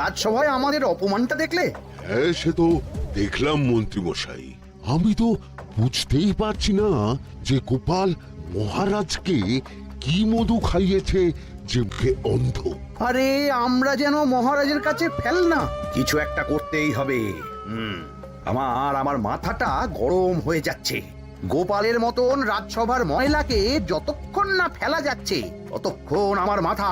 রাজসভায় আমাদের অপমানটা দেখলে? হ্যাঁ, সে তো দেখলাম মন্ত্রী মশাই। আমি তো বুঝতেই পারছি না যে গোপাল মহারাজকে কি মধু খাইয়েছে যে মুখে অন্ধ। আরে আমরা যেন মহারাজের কাছে ফেল না, কিছু একটা করতেই হবে। আমার মাথাটা গরম হয়ে যাচ্ছে। গোপালের মতন রাজসভার ময়লাকে যতক্ষণ না ফেলা যাচ্ছে ততক্ষণ আমার মাথা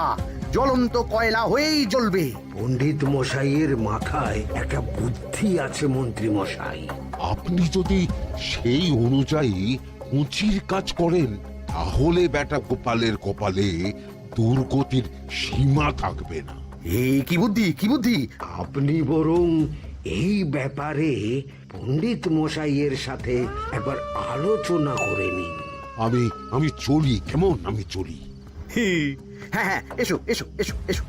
জ্বলন্ত কয়লা হয়েই জ্বলবে। পণ্ডিত মশাইয়ের মাথায় একটা বুদ্ধি আছে মন্ত্রী মশাই। আপনি যদি সেই অনুযায়ী উঁচির কাজ করেন তাহলে বেটা গোপালের কপালে দুর্গতির সীমা থাকবে না। এই কি বুদ্ধি, কি বুদ্ধি? আপনি বরং এই ব্যাপারে পণ্ডিত মশাইয়ের সাথে একবার আলোচনা করে নিন। আমি চলি, কেমন? আমি চলি। হ্যাঁ হ্যাঁ, এসো এসো এসো এসো।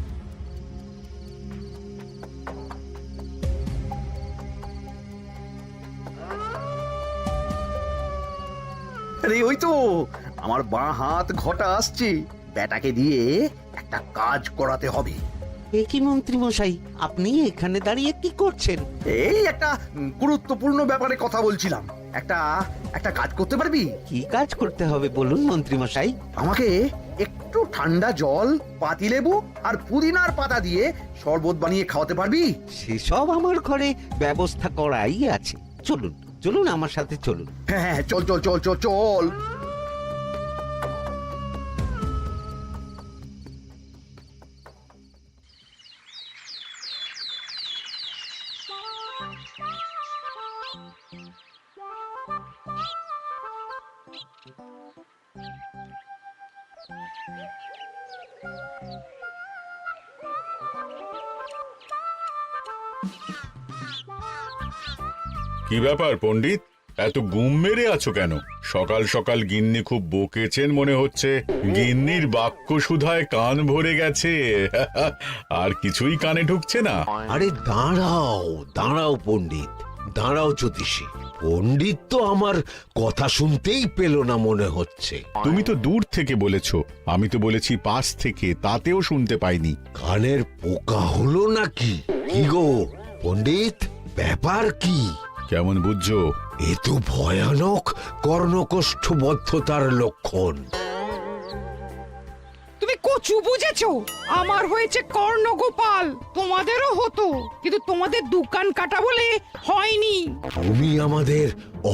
আরে ওই তো আমার বাঁ হাত ঘটা আসছে, বেটাকে দিয়ে একটা কাজ করাতে হবে। এ কি মন্ত্রী মশাই, আপনি এখানে দাঁড়িয়ে কি করছেন? এই একটা গুরুত্বপূর্ণ ব্যাপারে কথা বলছিলাম। একটা একটা কাজ করতে পারবি? কি কাজ করতে হবে বলুন মন্ত্রী মশাই। আমাকে একটু ঠান্ডা জল, পাতিলেবু আর পুদিনার পাতা দিয়ে শরবত বানিয়ে খাওয়াতে পারবি? সেসব আমার ঘরে ব্যবস্থা করাই আছে। চলুন চলুন, আমার সাথে চলুন। হ্যাঁ হ্যাঁ, চল চল চল চল চল। কি ব্যাপার পণ্ডিত, এত গুম মেরে আছো কেন? সকাল সকাল গিন্নি খুব বকেছেন মনে হচ্ছে। গিন্নির বাক্য সুধায় কান ভরে গেছে, আর কিছুই কানে ঢুকছে না। আরে দাঁড়াও দাঁড়াও পণ্ডিত, দাঁড়াও জ্যোতিষী। পণ্ডিত তো আমার কথা শুনতেই পেল না মনে হচ্ছে। তুমি তো দূর থেকে বলেছো, আমি তো বলেছি পাশ থেকে, তাতেও শুনতে পাইনি। কানের পোকা হলো নাকি? কি গো পণ্ডিত, ব্যাপার কি? কেমন বুঝছো? এ তো ভয়ানক কর্ণকোষ্ঠবদ্ধতার লক্ষণ। তুমি কচু বুঝেছো? আমার হয়েছে কর্ণগোপাল, তোমাদেরও হতো, কিন্তু তোমাদের দোকান কাটা বলে হয়নি। তুমি আমাদের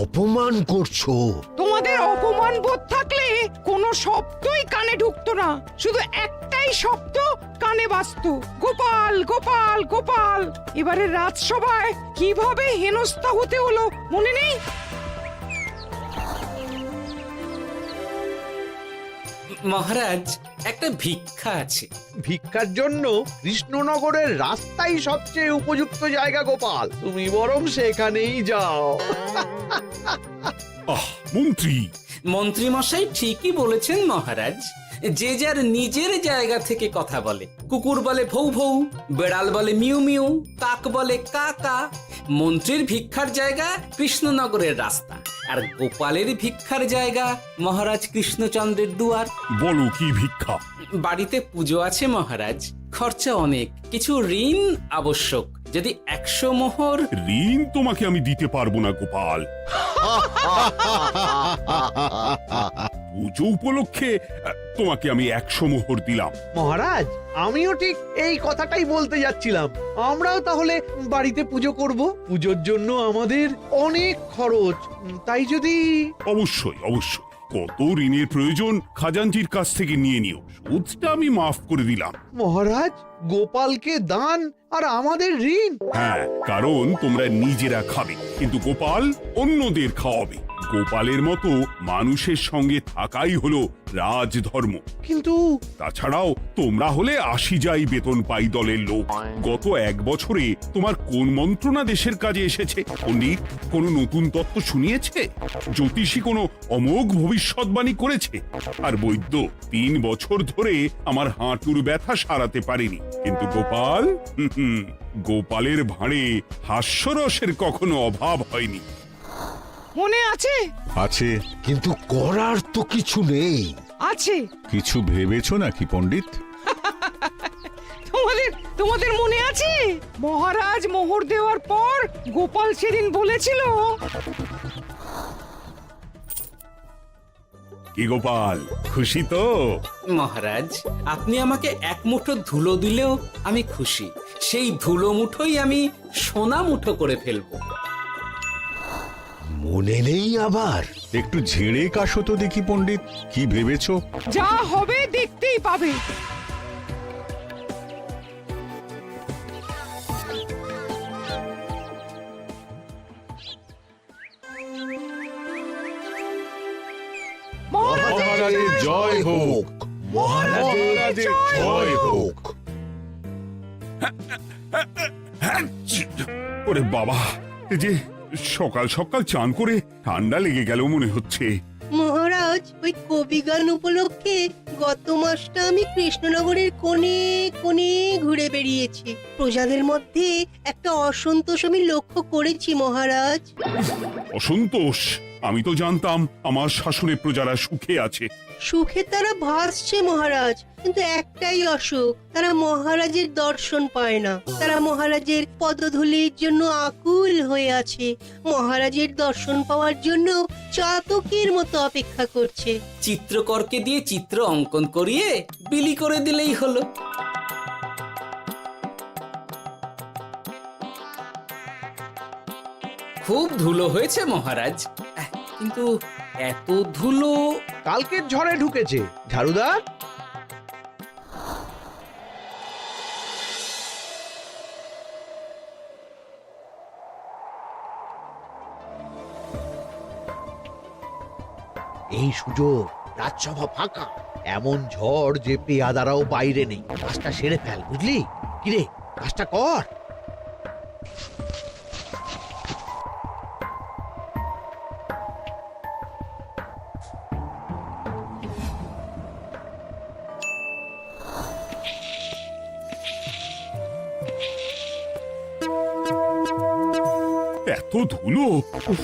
অপমান করছো। তোমাদের অপমান বোধ থাকলে কোনো শব্দই কানে ঢুকতো না, শুধু একটাই শব্দ কানে বাজতো, গোপাল গোপাল গোপাল। এবারে রাজসভায় কিভাবে হেনস্থা হতে হলো মনে নেই? মহারাজ, একটা ভিক্ষা আছে। ভিক্ষার জন্য কৃষ্ণনগরের রাস্তাই সবচেয়ে উপযুক্ত জায়গা গোপাল, তুমি বরং সেখানেই যাও। মন্ত্রী, মন্ত্রী মশাই ঠিকই বলেছেন মহারাজ। যে যার নিজের জায়গা থেকে কথা বলে। কুকুর বলে ভৌ ভৌ, বেড়াল বলে মিউ মিউ, কাক বলে কা কা। মন্ত্রীর ভিক্ষার জায়গা কৃষ্ণনগরের রাস্তা, আর গোপালের ভিক্ষার জায়গা মহারাজ কৃষ্ণচন্দ্রের দুয়ার। বলো কি ভিক্ষা? বাড়িতে পুজো আছে মহারাজ, খরচা অনেক, কিছু ঋণ আবশ্যক। যদি 100 মোহর। ঋণ তোমাকে আমি দিতে পারবো না গোপাল। পুজো উপলক্ষে তোমাকে আমি 100 মোহর দিলাম। মহারাজ, আমিও ঠিক এই কথাটাই বলতে যাচ্ছিলাম। আমরাও তাহলে বাড়িতে পুজো করব। পুজোর জন্য আমাদের অনেক খরচ, তাই যদি। অবশ্যই অবশ্যই, কত ঋণের প্রয়োজন খাজাঞ্চির কাছ থেকে নিয়ে নিও, সুদটা আমি মাফ করে দিলাম। মহারাজ, গোপালকে দান আর আমাদের ঋণ? হ্যাঁ, কারণ তোমরা নিজেরা খাবে, কিন্তু গোপাল অন্যদের খাওয়াবে। গোপালের মতো মানুষের সঙ্গে থাকাই হলো রাজধর্ম। কিন্তু তাছাড়াও তোমরা হলে 80 যাই বেতন পাই দলের লোক। গত 1 বছরে তোমার কোন মন্ত্রণা দেশের কাজে এসেছে? পণ্ডিত কোনো নতুন তত্ত্ব শুনিয়েছে? জ্যোতিষী কোনো অমোঘ ভবিষ্যৎবাণী করেছে? আর বৈদ্য 3 বছর ধরে আমার হাঁটুর ব্যথা সারাতে পারেনি। কিন্তু গোপাল, গোপালের ভাঁড়ে হাস্যরসের কখনো অভাব হয়নি। মনে আছে? আছে। কিন্তু করার তো কিছু নেই। আছে। কিছু ভেবেছো নাকি পণ্ডিত? তোমাদের তোমাদের মনে আছে মহারাজ মোহর দেওয়ার পর গোপাল সেদিন বলেছিল কি গোপাল, খুশি তো? মহারাজ, আপনি আমাকে এক মুঠো ধুলো দিলেও আমি খুশি। সেই ধুলো মুঠোই আমি সোনা মুঠো করে ফেলবো। মনে নেই আবার? একটু ঝেড়ে কাশো তো দেখি পণ্ডিত, কি ভেবেছো? যা হবে দেখতেই পাবে। মহারাজের জয় হোক, মহারাজের জয় হোক। ওরে বাবা, এই যে সকাল সকাল চান করে ঠান্ডা লেগে গেল মনে হচ্ছে। মহারাজ, ওই কবি গান উপলক্ষে গত মাসটা আমি কৃষ্ণনগরের কোণে কোণে ঘুরে বেরিয়েছি। প্রজাদের মধ্যে একটা অসন্তোষ আমি লক্ষ্য করেছি মহারাজ। অসন্তোষ? আমি তো জানতাম আমার শাসনে প্রজারা সুখে আছে। সুখে তারা ভাসছে মহারাজ, কিন্তু একটাই অসুখ, তারা মহারাজের দর্শন পায় না। তারা মহারাজের পদধূলির জন্য আকুল হয়ে আছে, মহারাজের দর্শন পাওয়ার জন্য চাতকের মতো অপেক্ষা করছে। চিত্রকরকে দিয়ে চিত্র অঙ্কন করিয়ে বিলি করে দিলেই হলো। খুব ধুলো হয়েছে মহারাজ, কিন্তু এত ধুলো। কালকের ঝড়ে ঢুকেছে। ঝাড়ুদার, এই সুযোগ, রাজসভা ফাঁকা, এমন ঝড় যে পেয়াদারাও বাইরে নেই। কাজটা সেরে ফেল, বুঝলি? কিরে, কাজটা কর। এত ধুলো! উফ,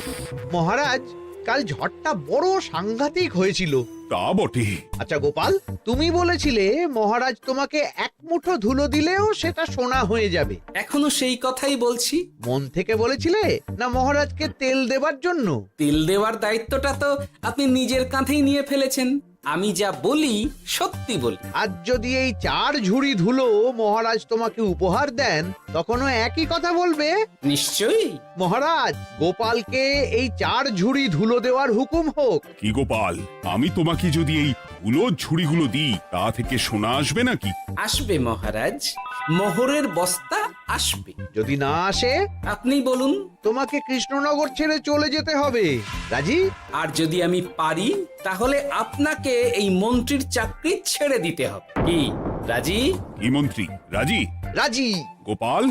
মহারাজ, কাল ঝড়টা বড় সাংঘাতিক হয়েছিল। তা বটে। আচ্ছা গোপাল, তুমি বলেছিলে মহারাজ তোমাকে এক মুঠো ধুলো দিলেও সেটা সোনা হয়ে যাবে। এখনো সেই কথাই বলছি। মন থেকে বলেছিলে না মহারাজকে তেল দেবার জন্য? তেল দেওয়ার দায়িত্বটা তো আপনি নিজের কাঁধেই নিয়ে ফেলেছেন। আমি যা বলি সত্যি বলি। আজ যদি এই 4 ঝুড়ি ধুলো মহারাজ তোমাকে উপহার দেন, তখনও একই কথা বলবে? নিশ্চয়ই। মহারাজ, গোপালকে এই 4 ঝুড়ি ধুলো দেওয়ার হুকুম হোক। কি গোপাল, আমি তোমাকে যদি এই ধুলোর ঝুড়িগুলো দিই, তা থেকে সোনা আসবে নাকি? আসবে মহারাজ, মোহরের বস্তা আসবে। যদি না আসে, আপনি বলুন। তোমাকে কৃষ্ণনগর ছেড়ে চলে যেতে হবে। রাজি? আর যদি আমি পারি, তাহলে আপনাকে এই মন্ত্রীর চাকরি ছেড়ে দিতে হবে। কি রাজি? কি মন্ত্রী, রাজি? রাজি। গোপাল?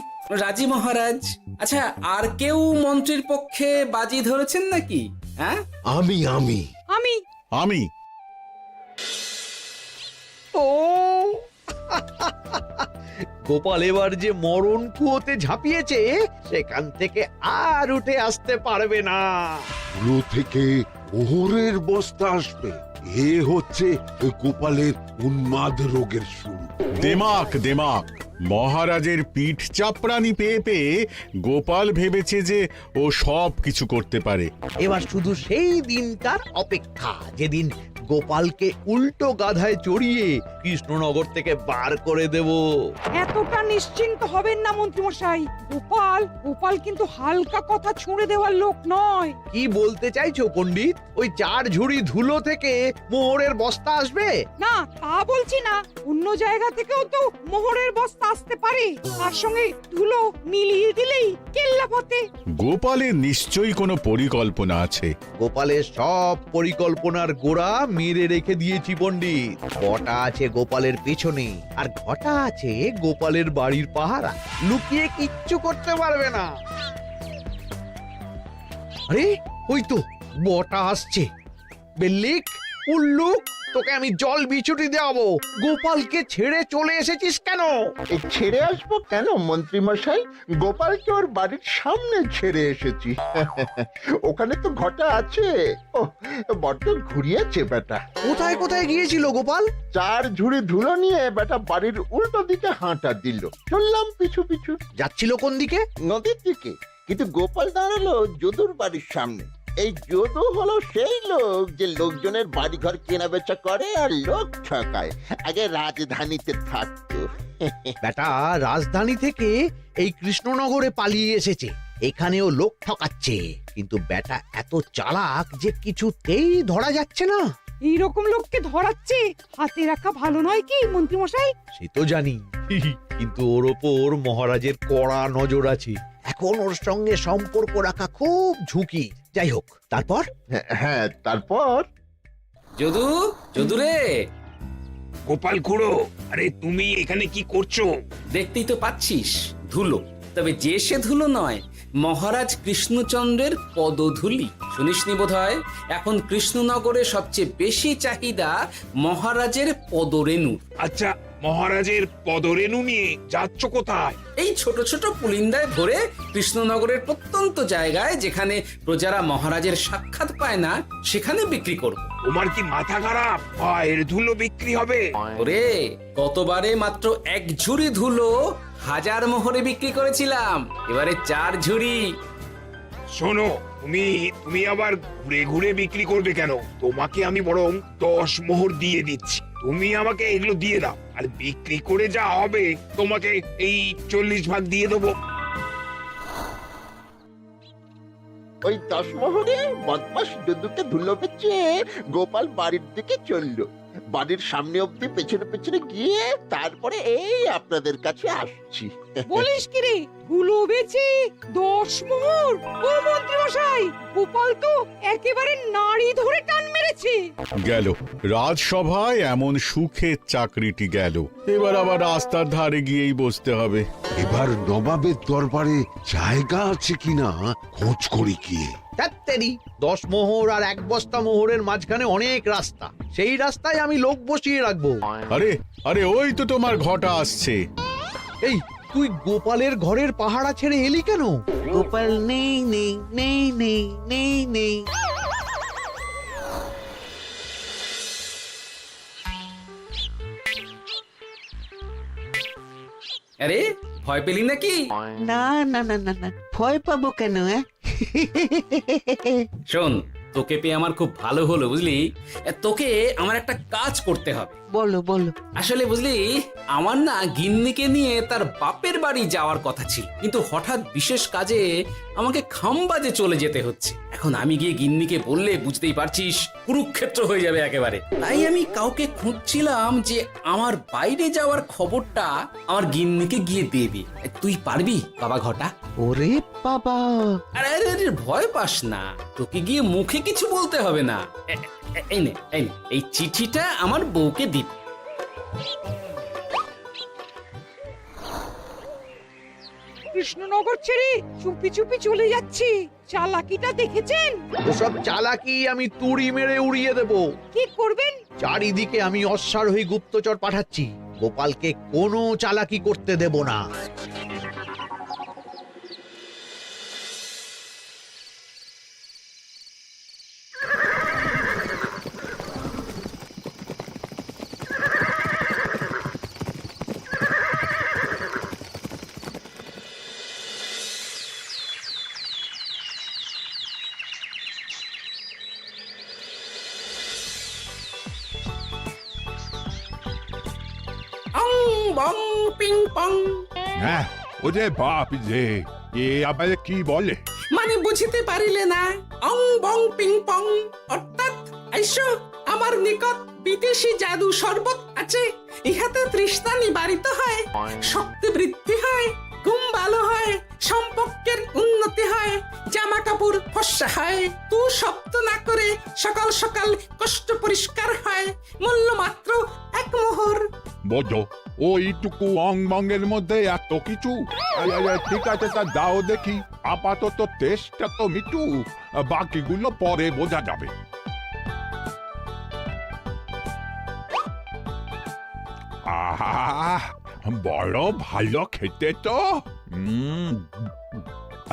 রাজি মহারাজ। আচ্ছা, আর কেউ মন্ত্রীর পক্ষে বাজি ধরেছেন নাকি? হ্যাঁ, আমি আমি আমি আমি ও গোপাল এবার যে মরণ কুয়োতে ঝাঁপিয়েছে, সেখান থেকে আর উঠে আসতে পারবে না। ধুলো থেকে মোহরের বস্তা আসবে, এ হচ্ছে গোপালের উন্মাদ রোগের শুরু। দেমাক দেমাক, মহারাজের পিঠ চাপড়ানি পেয়ে পেয়ে গোপাল ভেবেছে যে ও সব কিছু করতে পারে। এবার শুধু সেই দিনকার অপেক্ষা, যেদিন গোপালকে উল্টো গাধায় চড়িয়ে কৃষ্ণনগর থেকে বার করে দেব। এতটা নিশ্চিন্ত হবেন না মন্ত্রীমশাই। গোপাল কিন্তু হালকা কথা ছুঁড়ে দেওয়ার লোক নয়। কি বলতে চাইছো পণ্ডিত? ওই 4 ঝুড়ি ধুলো থেকে মোহরের বস্তা আসবে? না, তা বলছি না। অন্য জায়গা থেকেও তো মোহরের বস্তা আসতে পারে। তার সঙ্গে ধুলো মিলিয়ে দিলেই কেল্লা ফতে। গোপালের নিশ্চয়ই কোনো পরিকল্পনা আছে। গোপালের সব পরিকল্পনার গোড়া মেরে রেখে দিয়েছি পণ্ডিত। ঘটা আছে গোপালের পেছনে, আর ঘটা আছে গোপালের বাড়ির পাহারা। লুকিয়ে কিচ্ছু করতে পারবে না। আরে ওই তো বটা আসছে। বেল্লিক, উল্লুক, তোকে আমি জল বিছুটি দেওয়াবো। গোপালকে ছেড়ে চলে এসেছিস কেন? ছেড়ে আসবো কেন মন্ত্রী মশাই? গোপালকে ওর বাড়ির সামনে ছেড়ে এসেছি। ওখানে তো ঘটা আছে। ও বড্ড ঘুরিয়েছে বেটা। কোথায় কোথায় গিয়েছিল গোপাল? 4 ঝুড়ি ধুলো নিয়ে বেটা বাড়ির উল্টো দিকে হাঁটা দিল। চললাম পিছু পিছু যাচ্ছিল কোন দিকে? নদীর দিকে, কিন্তু গোপাল দাঁড়ালো যদুর বাড়ির সামনে। এই যদু হলো সেই লোক যে লোকজনের বাড়িঘর কেনা বেচা করে আর লোক ঠকায়। আগে রাজধানীতে থাকতো। বেটা রাজধানী থেকে এই কৃষ্ণনগরে পালিয়ে এসেছে, এখানেও লোক ঠকাচ্ছে। কিন্তু বেটা এত চালাক যে কিছুতেই ধরা যাচ্ছে না। এইরকম লোককে ধরাচ্ছে হাতে রাখা ভালো নয় কি মন্ত্রী মশাই? সে তো জানি, কিন্তু ওর ওপর মহারাজের কড়া নজর আছে। এখন ওর সঙ্গে সম্পর্ক রাখা খুব ঝুঁকি। যাই হোক, তারপর? হ্যাঁ তারপর যদু, যদু রে, গোপাল খুড়ো, আরে তুমি এখানে কি করছো? দেখতেই তো পাচ্ছিস ধুলো। তবে যে সে ধুলো নয়, মহারাজ কৃষ্ণচন্দ্রের পদধূলি। শুনিসনি বোধহয় এখন কৃষ্ণনগরে সবচেয়ে বেশি চাহিদা মহারাজের পদরেণু। আচ্ছা, মহারাজের পদরেণু নিয়ে যাচ্ছ কোথায়? এই ছোট ছোট পুলিন্দায় ভরে কৃষ্ণনগরের প্রত্যন্ত জায়গায় যেখানে প্রজারা মহারাজের সাক্ষাৎ পায় না সেখানে বিক্রি করব। তোমার কি মাথা খারাপ? পায়ের ধুলো বিক্রি হবে? ওরে, গতবারে মাত্র 1 ঝুড়ি ধুলো 1000 মোহরে বিক্রি করেছিলাম, এবারে 4 ঝুড়ি। শোনো, তুমি আবার ঘুরে ঘুরে বিক্রি করবে কেন? তোমাকে আমি বরং 10 মোহর দিয়ে দিচ্ছি। তুমি আমাকে এগুলো দিয়ে দাও, আর বিক্রি করে যা হবে তোমাকে এই 40 ভাগ দিয়ে দেবো। ওই 10 মোহরে বদমাস যদুকে ধুলো বেচে গোপাল বাড়ির দিকে চললো। বাড়ির সামনে অব্দি পেছনে পেছনে গিয়ে তারপরে এই আপনাদের কাছে আসছি। বলিস কি রে, ধুলো বেচে 10 মোহর? ও মন্ত্রী মশাই, গোপাল তো একেবারে নাড়ি ধরে টান মেরেছে। গেল রাজসভায় এমন সুখের চাকরিটি গেল। এবার আবার রাস্তার ধারে গিয়েই বসতে হবে। এবার নবাবের দরবারে জায়গা আছে কিনা খোঁজ করি গিয়ে। ধ্যাত্তেরি, 10 মোহর আর 1 বস্তা মোহরের মাঝখানে অনেক রাস্তা। সেই রাস্তায় আমি লোক বসিয়ে রাখবো। আরে আরে, ওই তো তোমার ঘটা আসছে। এই, তুই গোপালের ঘরের পাহারা ছেড়ে এলি কেন? গোপাল নেই নেই নেই নেই নেই নেই। আরে, ভয় পেলি নাকি? না না না না না, ভয় পাবো কেন? শোন, তোকে পেয়ে আমার খুব ভালো হলো বুঝলি। তোকে আমার একটা কাজ করতে হবে। বলো বলো। আসলে বুঝলি, আমার না গিন্নিকে নিয়ে তার বাপের বাড়ি যাওয়ার কথা ছিল, কিন্তু হঠাৎ বিশেষ কাজে আমাকে খামবাজে চলে যেতে হচ্ছে। এখন আমি গিয়ে গিন্নিকে বললে বুঝতেই পারছিস কুরুক্ষেত্র হয়ে যাবে একেবারে। তাই আমি কাউকে খুঁজছিলাম যে আমার বাইরে যাওয়ার খবরটা আমার গিন্নিকে গিয়ে দেবে। তুই পারবি বাবা ঘটা? ওরে বাবা! আরে আরে আরে, ভয় পাস না, তোকে গিয়ে মুখে কিছু বলতে হবে না। এই নে, এই চিঠিটা আমার বউকে দিবি। কৃষ্ণনগর ছেড়ে চুপি চুপি চলে যাচ্ছি, চালাকিটা দেখেছেন? ওসব চালাকি আমি তুড়ি মেরে উড়িয়ে দেব। কি করবেন? চারিদিকে আমি অশ্বারোহী গুপ্তচর পাঠাচ্ছি। গোপালকে কোনো চালাকি করতে দেব না। অং বং পিং পং। হ্যাঁ, ওরে বাপ রে, এ আবার কি বলে? মানে বুঝিতে পারিলে না? অং বং পিং পং অর্থাৎ আইসো আমার নিকট বিদেশি জাদু শরবত আছে। ইহাতে তৃষ্ণা নিবারিত হয়, শক্তি বৃদ্ধি হয়, ঘুম ভালো হয়, সম্পর্কের উন্নতি হয়, জামা কাপড় ফর্সা হয়, তু শব্দ না করে সকাল সকাল কষ্ট পরিষ্কার হয়। মূল্য মাত্র 1 মোহর। বোঝো, ওইটুকু অং বঙ্গের মধ্যে এত কিছু? ঠিক আছে, তা দাও দেখি। আপাতত টেস্টটা তো মিটু, বাকিগুলো পরে বোঝা যাবে। আহ বড় ভালো খেতে তো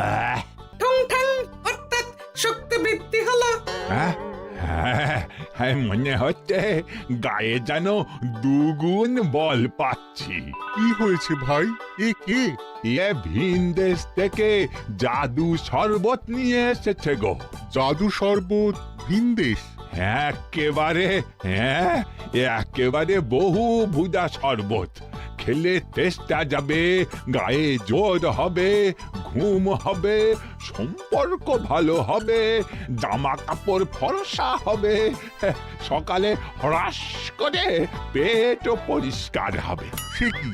আহ, ঠং ঠং অর্থাৎ শক্তি বৃদ্ধি হলো। হ্যাঁ, হ্যাঁ, মনে হচ্ছে গায়ে যেন দুগুণ বল পাচ্ছি। কি হয়েছে ভাই? এ কে? এ ভিন দেশ থেকে জাদু শরবত নিয়ে এসেছে গো। জাদু শরবত ভিন দেশ? একেবারে, হ্যাঁ, একেবারে বহু ভুজা শরবত। খেলে তেষ্টা যাবে, গায়ে জোর হবে, ঘুম হবে, সম্পর্ক ভালো হবে, জামা কাপড় ফর্সা হবে, সকালে হ্রাস করে পেটও পরিষ্কার হবে। সে কি?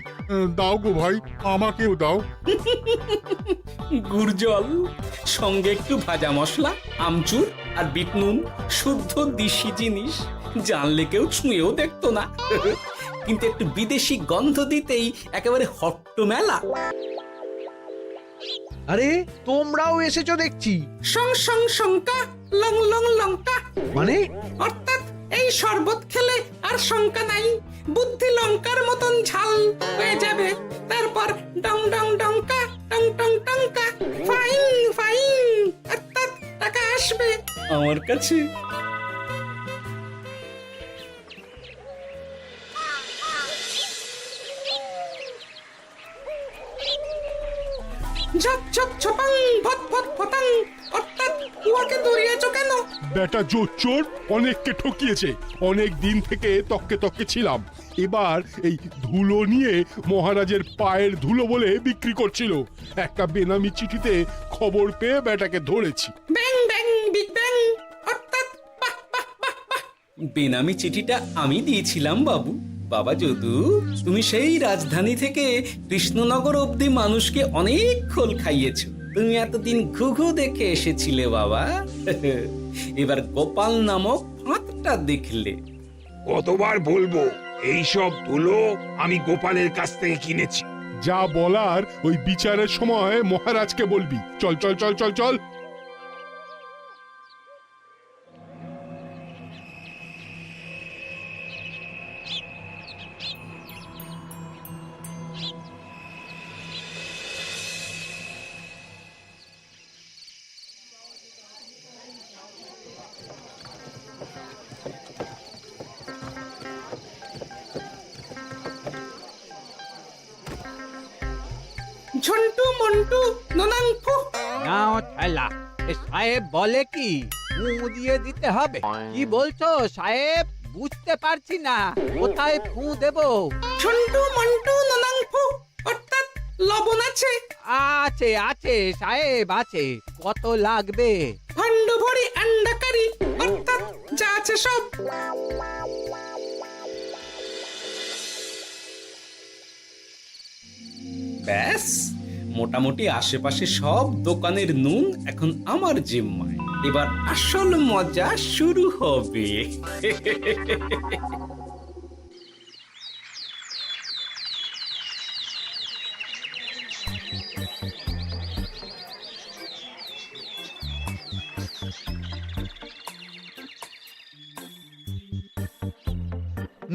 দাও গো ভাই, আমাকেও দাও। গুড় জল, সঙ্গে একটু ভাজা মশলা, আমচুর আর বিট নুন, শুদ্ধ দেশি জিনিস। জানলে কেউ ছুঁয়েও দেখতো না, কিন্তু একটু বিদেশি গন্ধ দিতেই একেবারে হট্ট মেলা। আরে তোমরাও এসেছো দেখছি। সং সং শঙ্কা, লং লং লঙ্কা। মানে অর্থাৎ এই শরবত খেলে আর শঙ্কা নাই, বুদ্ধি লঙ্কার মতন ঝাল হয়ে যাবে। তারপর ডং ডং ডঙ্কা, টং টং টঙ্কা, ফাইন ফাইন, অর্থাৎ টাকা আসবে আমার কাছে। ঝপ ঝপ ছপাং, ভট ভট ফটাং, অর্থাৎ উহাকে দৌড়িয়েছ কেন? বেটা চোর অনেককে ঠকিয়েছে। অনেক দিন থেকে তককে তককে ছিলাম। এবার এই ধুলো নিয়ে মহারাজের পায়ের ধুলো বলে বিক্রি করছিল। একটা বেনামি চিঠিতে খবর পেয়ে বেটাকে ধরেছি। ব্যাং ব্যাং বিগ ব্যাং, অর্থাৎ বাহ বাহ বাহ বাহ। বেনামি চিঠিটা আমি দিয়েছিলাম বাবু। বাবা যদু, তুমি সেই রাজধানী থেকে কৃষ্ণনগর অবধি মানুষকে অনেক খোল খাইয়েছো। তুমি এতদিন ঘুঘু দেখে এসেছিলে বাবা, এবার গোপাল নামক ফাঁদটা দেখলে। কতবার বলবো এইসব ধুলো আমি গোপালের কাছ থেকে কিনেছি। যা বলার ওই বিচারের সময় মহারাজকে বলবি। চল চল চল চল চল। ঝন্টু মন্টু ননাংফু। নাও ঠেলা। সাহেব বলে কি ফু দিয়ে দিতে হবে? কি বলছো সাহেব? বুঝতে পারছি না, কোথায় ফু দেব? ঝন্টু মন্টু ননাংফু, অর্থাৎ লবণ আছে? আছে আছে সাহেব আছে। কত লাগবে? ভান্ড ভরি আন্ডাকারি, অর্থাৎ যা আছে সব। ব্যাস, মোটামুটি আশেপাশে সব দোকানের নুন এখন আমার জিম্মায়। এবার আসল মজা শুরু হবে।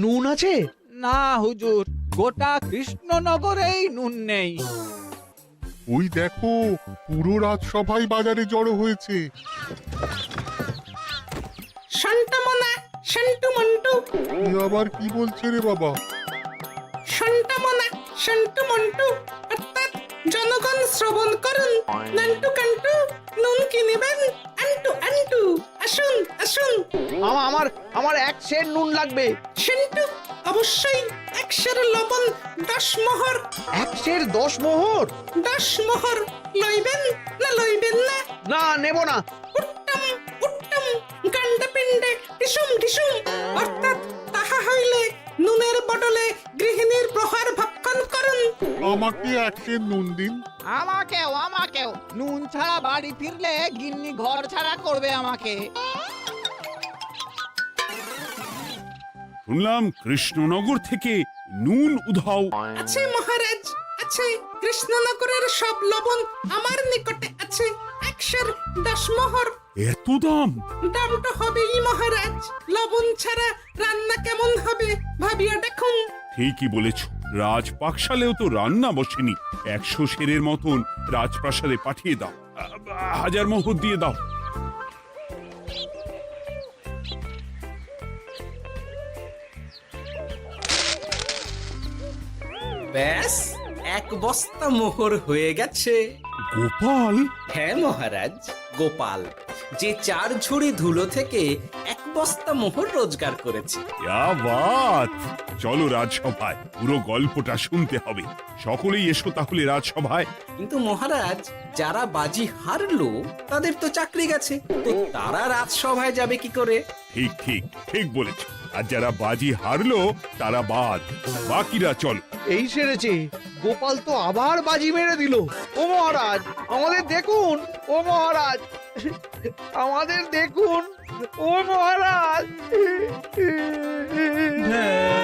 নুন আছে? না হুজুর, গোটা কৃষ্ণনগরেই নুন নেই। ওই দেখো, পুরো রাজসভাই বাজারে জড়ো হয়েছে। শান্তামনা, শান্টু মন্টু। এ আবার কি বলছে রে বাবা? শান্তামনা, শান্টু মন্টু, অর্থাৎ জনগণ শ্রবণ করুন। নান্টু কান্টু, নুন কিনেবেন? আন্টু আন্টু, আসুন আসুন। আমার আমার এক সের নুন লাগবে। শান্টু, অবশ্যই 1 সের লবণ 10 মোহর। 1 সের 10 মোহর? 10 মোহর লইবেন না লইবেন না? না, নেব না। উত্তম উত্তম, গান্ডা পিণ্ডে ঢিসুম ঢিসুম, অর্থাৎ তাহা হইলে নুনের বদলে গৃহিণীর প্রহার ভক্ষণ করুন। আমাকে 1 সের নুন দিন। আমাকেও আমাকেও। নুন ছাড়া বাড়ি ফিরলে গিন্নি ঘর ছাড়া করবে আমাকে। শুনলাম কৃষ্ণনগর থেকে নুন উধাও। আছে মহারাজ, আছে। কৃষ্ণনগরের সব লবণ আমার নিকটে আছে। 1 সের 10 মোহর। এত দাম? দাম তো হবেই মহারাজ। লবণ ছাড়া রান্না কেমন হবে ভাবিয়া দেখুন। ঠিকই বলেছ, রাজপাকশালেও তো রান্না বসেনি। 100 সেরের মতন রাজপ্রাসাদে পাঠিয়ে দাও। 1000 মোহর দিয়ে দাও। ব্যাস 1 বস্তা মোহর হয়ে গেছে। গোপাল, হ্যাঁ মহারাজ, গোপাল, যে 4 ঝুড়ি ধুলো থেকে 1 বস্তা মোহর রোজগার করেছে। ইয়া বাত! চলো রাজসভায়, পুরো গল্পটা শুনতে হবে। সকলেই এসো তাহলে রাজসভায়। কিন্তু মহারাজ, যারা বাজি হারলো তাদের তো চাকরি গেছে, তো তারা রাজসভায় যাবে কি করে? ঠিক ঠিক ঠিক বলেছ। আর যারা বাজি হারলো তারা বাদ, বাকিরা চল। এই সেরেছে, গোপাল তো আবার বাজি মেরে দিল। ও মহারাজ, আমাদের দেখুন। ও মহারাজ, আমাদের দেখুন। ও মহারাজ। হ্যাঁ